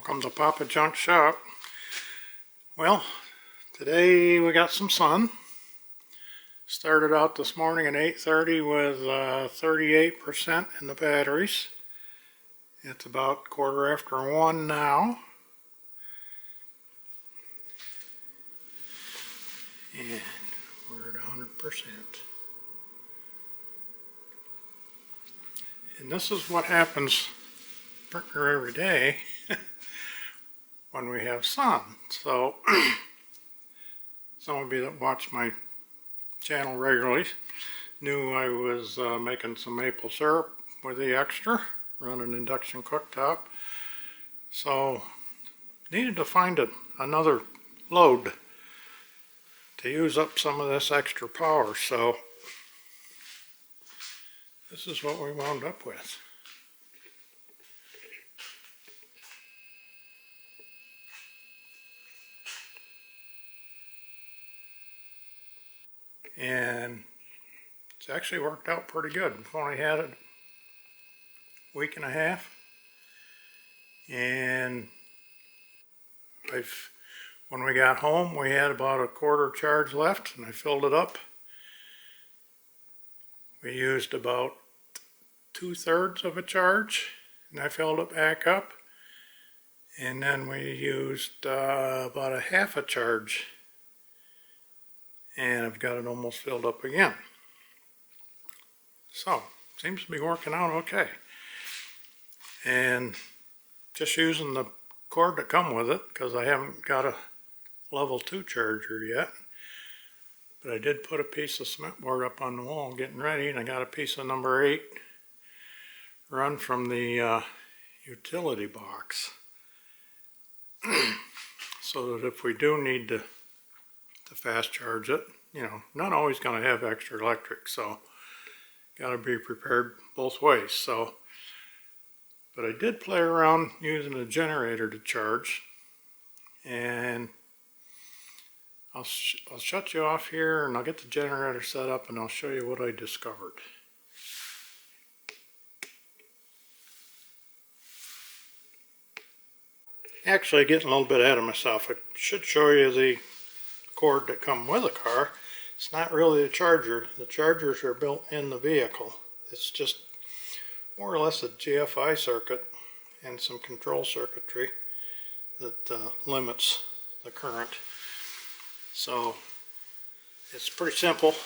Welcome to Papa Junk Shop. Well, today we got some sun. Started out this morning at 8:30 with 38% in the batteries. It's about 1:15 now. And we're at 100%. And this is what happens pretty every day when we have sun. So some of you that watch my channel regularly knew I was making some maple syrup with the extra, running an induction cooktop. So needed to find another load to use up some of this extra power. So this is what we wound up with. And it's actually worked out pretty good. We've only had it a week and a half, and when we got home we had about a quarter charge left, and I filled it up. We used about 2/3 of a charge, and I filled it back up, and then we used about a half a charge, and I've got it almost filled up again. So seems to be working out okay. And just using the cord that come with it, because I haven't got a level 2 charger yet, but I did put a piece of cement board up on the wall getting ready, and I got a piece of number 8 run from the utility box so that if we do need to fast charge it, you know, not always going to have extra electric, so got to be prepared both ways. So, but I did play around using a generator to charge, and I'll shut you off here and I'll get the generator set up and I'll show you what I discovered. Actually, getting a little bit ahead of myself. I should show you the cord that come with the car. It's not really a charger. The chargers are built in the vehicle. It's just more or less a GFI circuit and some control circuitry that limits the current. So it's pretty simple.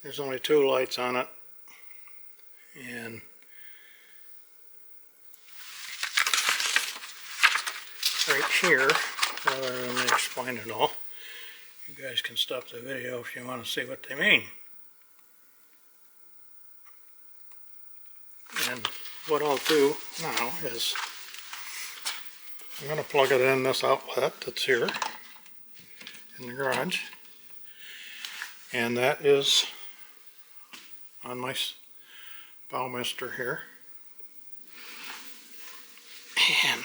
There's only 2 lights on it, and right here, rather than explain it all, you guys can stop the video if you want to see what they mean. And what I'll do now is I'm going to plug it in this outlet that's here in the garage, and that is on my bow mister here. And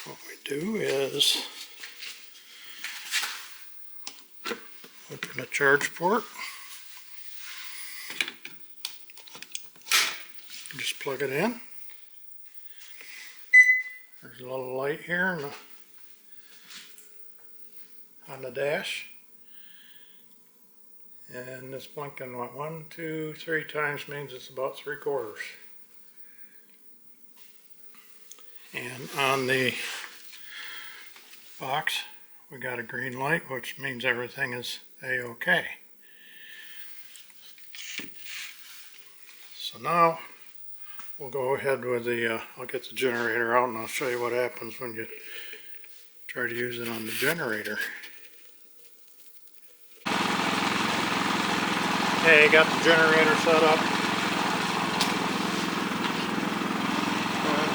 what we do is open the charge port, just plug it in. There's a little light here on the dash, and it's blinking what, 1, 2, 3 times means it's about 3/4. And on the box we got a green light, which means everything is a-okay. So now we'll go ahead with the, I'll get the generator out and I'll show you what happens when you try to use it on the generator. Okay, got the generator set up.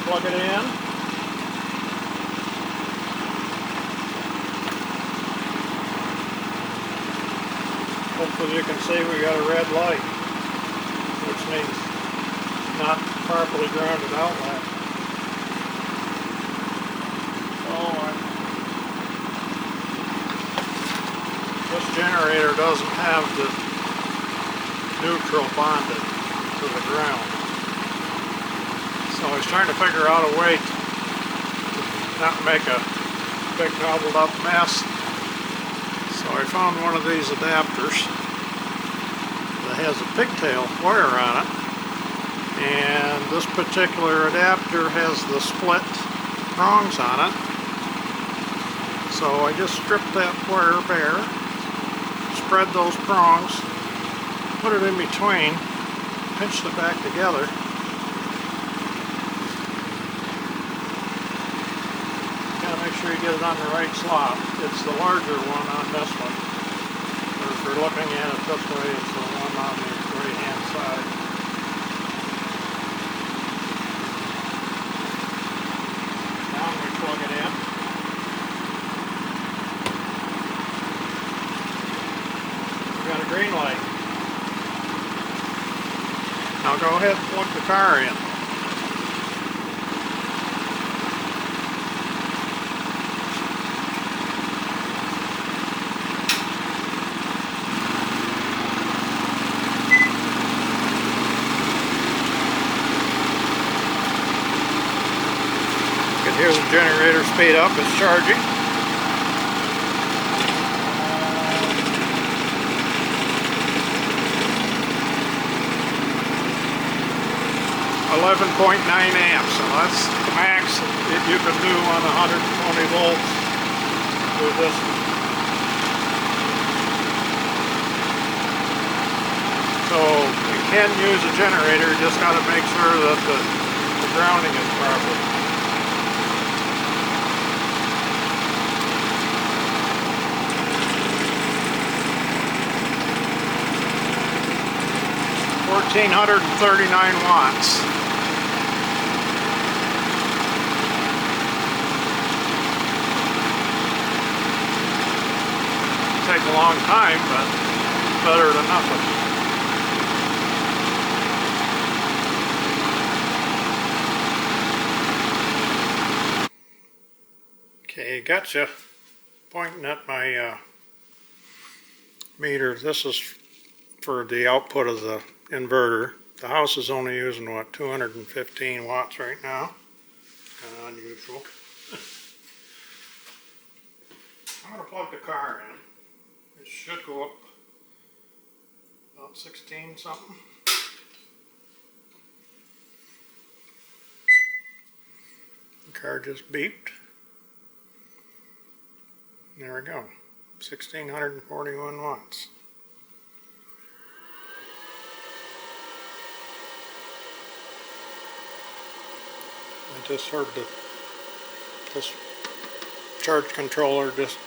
Plug it in. Hopefully you can see we got a red light, which means not properly grounded outlet. So this generator doesn't have the neutral bonded to the ground. So I was trying to figure out a way to not make a big gobbled up mess. So I found one of these adapters that has a pigtail wire on it. And this particular adapter has the split prongs on it. So I just stripped that wire bare, spread those prongs, put it in between, pinched it back together. Gotta make sure you get it on the right slot. It's the larger one on this one. Or if you're looking at it this way, it's the one on the right hand side. Now we plug it in. We got a green light. Now go ahead and plug the car in. You can hear the generator speed up, it's charging. 11.9 amps, so that's the max that you can do on 120 volts with this. So you can use a generator, you just got to make sure that the grounding is proper. $1,439 watts. Take a long time, but better than nothing. Okay, gotcha. Pointing at my meter. This is for the output of the inverter. The house is only using, what, 215 watts right now. Kind of unusual. I'm going to plug the car in. It should go up about 16 something. The car just beeped. There we go. 1,641 watts. I just heard this charge controller just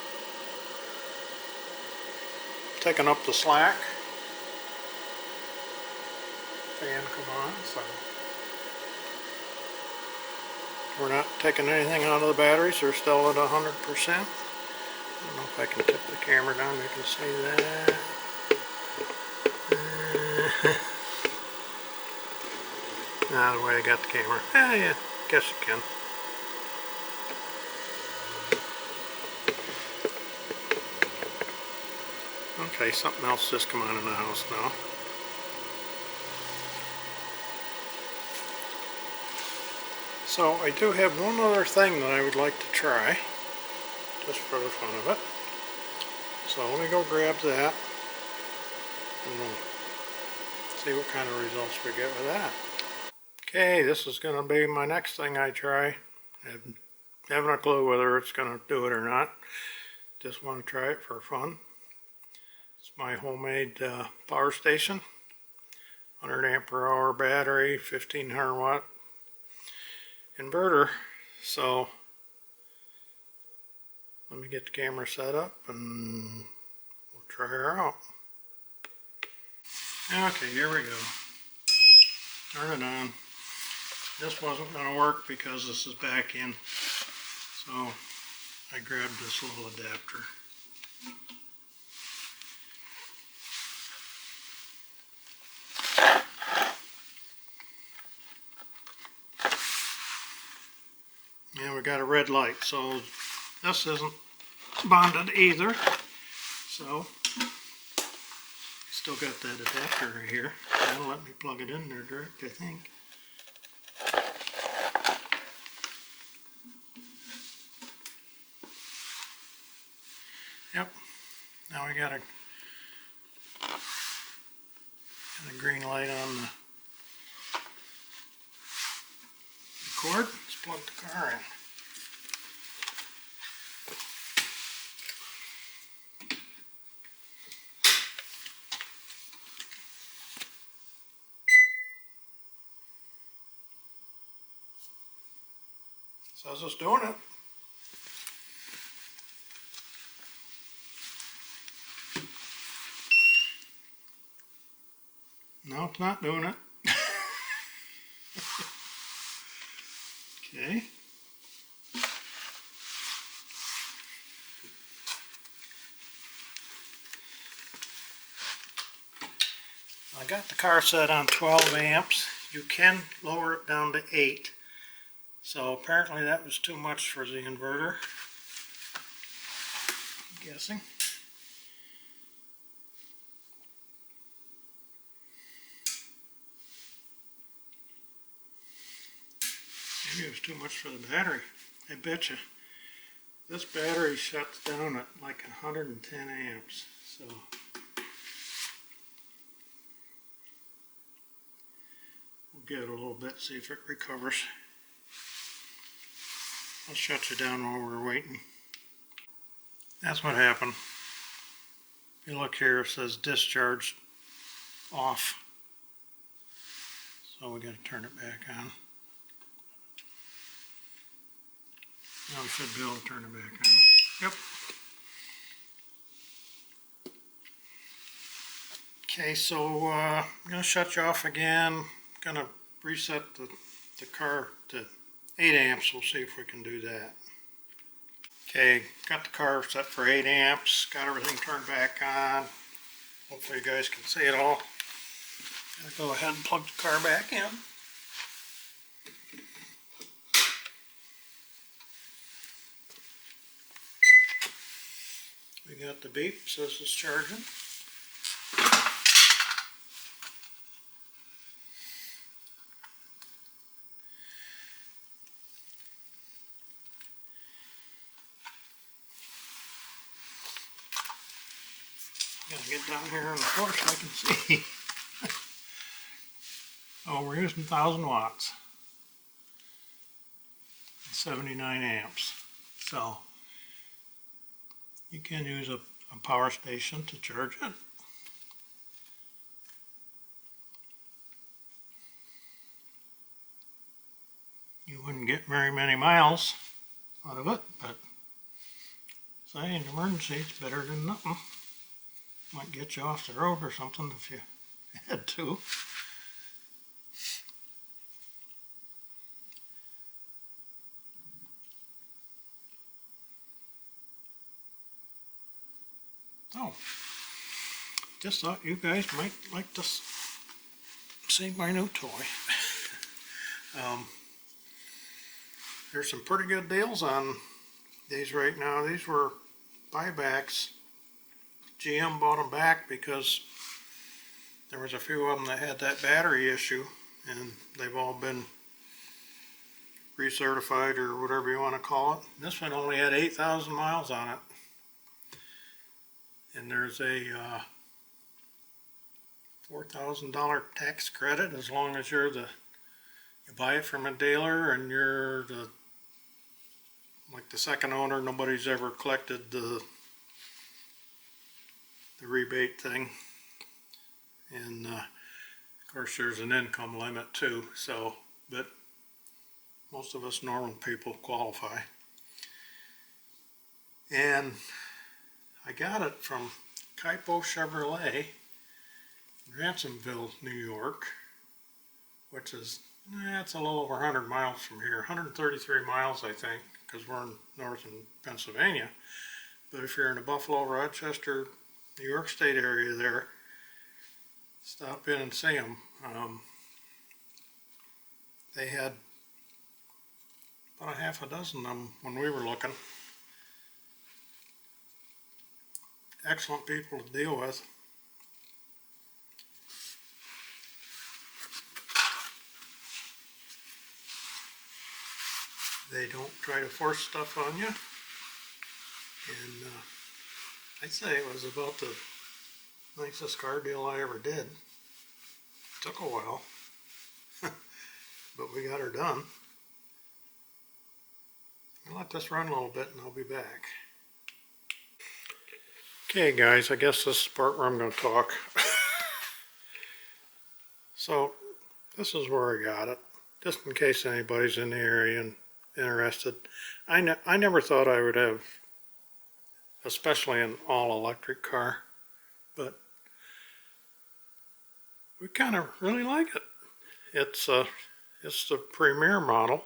taking up the slack. Fan come on, so we're not taking anything out of the batteries. They're still at 100%. I don't know if I can tip the camera down, you can see that. Not the way I got the camera. Yeah, guess you can. Okay, something else just come on in the house now. So I do have one other thing that I would like to try, just for the fun of it. So let me go grab that, and we'll see what kind of results we get with that. Okay, this is going to be my next thing I try. I haven't a clue whether it's going to do it or not. Just want to try it for fun. It's my homemade power station. 100 amp per hour battery, 1500 watt inverter. So let me get the camera set up and we'll try her out. Okay, here we go. Turn it on. This wasn't going to work because this is back in, so I grabbed this little adapter. And we got a red light, so this isn't bonded either. So still got that adapter here. That'll let me plug it in there direct, I think. Now we got a green light on the cord. Let's plug the car in. Says it's doing it. No, it's not doing it. Okay. I got the car set on 12 amps. You can lower it down to 8. So apparently that was too much for the inverter. I'm guessing. Maybe it was too much for the battery. I bet you. This battery shuts down at like 110 amps. So we'll give it a little bit, see if it recovers. I'll shut you down while we're waiting. That's what happened. If you look here, it says discharge off. So we got to turn it back on. Now we should be able to turn it back on. Yep. Okay, so I'm going to shut you off again. Going to reset the car to 8 amps. We'll see if we can do that. Okay, got the car set for 8 amps. Got everything turned back on. Hopefully you guys can see it all. I'll go ahead and plug the car back in. We got the beep, says it's charging. Gotta get down here on the floor so I can see. Oh, we're using 1,000 watts. 79 amps. So you can use a power station to charge it. You wouldn't get very many miles out of it, but say in an emergency it's better than nothing. Might get you off the road or something if you had to. Oh, just thought you guys might like to see my new toy. There's some pretty good deals on these right now. These were buybacks. GM bought them back because there was a few of them that had that battery issue, and they've all been recertified or whatever you want to call it. This one only had 8,000 miles on it. And there's a $4,000 tax credit as long as you buy it from a dealer and you're like the second owner. Nobody's ever collected the rebate thing. And of course there's an income limit too, so but most of us normal people qualify. And I got it from Kaipo Chevrolet in Ransomville, New York, which is, it's a little over 100 miles from here, 133 miles I think, because we're in northern Pennsylvania. But if you're in the Buffalo, Rochester, New York State area there, stop in and see them. They had about a half a dozen of them when we were looking. Excellent people to deal with. They don't try to force stuff on you, and I'd say it was about the nicest car deal I ever did. Took a while, but we got her done. I'll let this run a little bit and I'll be back. Okay guys, I guess this is the part where I'm going to talk. So this is where I got it, just in case anybody's in the area and interested. I never thought I would have, especially an all-electric car, but we kind of really like it. It's the premier model.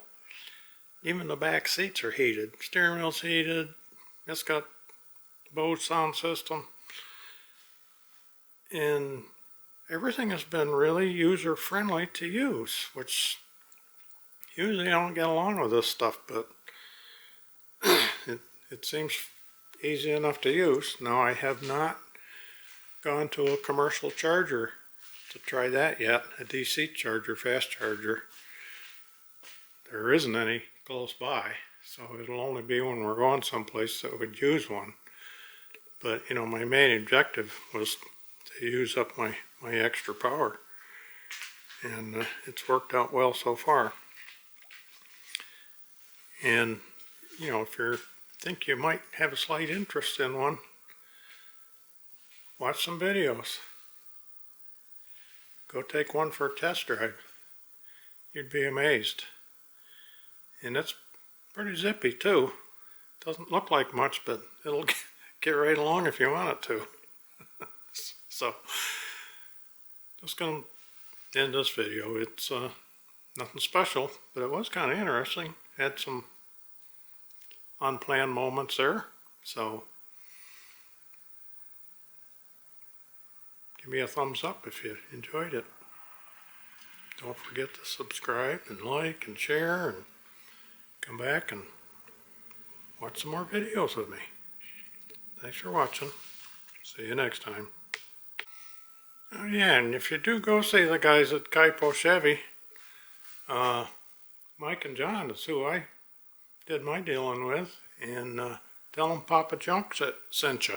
Even the back seats are heated. Steering wheel's heated. It's got Bose sound system, and everything has been really user friendly to use, which usually I don't get along with this stuff, but it seems easy enough to use. Now I have not gone to a commercial charger to try that yet, a DC charger, fast charger. There isn't any close by, so it'll only be when we're going someplace that would use one. But you know, my main objective was to use up my extra power, and it's worked out well so far. And you know, if you think you might have a slight interest in one, watch some videos. Go take one for a test drive. You'd be amazed. And it's pretty zippy too. Doesn't look like much, but it'll get right along if you want it to. So, just gonna end this video. It's nothing special, but it was kind of interesting. Had some unplanned moments there. So, give me a thumbs up if you enjoyed it. Don't forget to subscribe and like and share, and come back and watch some more videos with me. Thanks for watching. See you next time. Oh yeah, and if you do go see the guys at Kaipo Chevy, Mike and John is who I did my dealing with, and tell them Papa Junk sent you.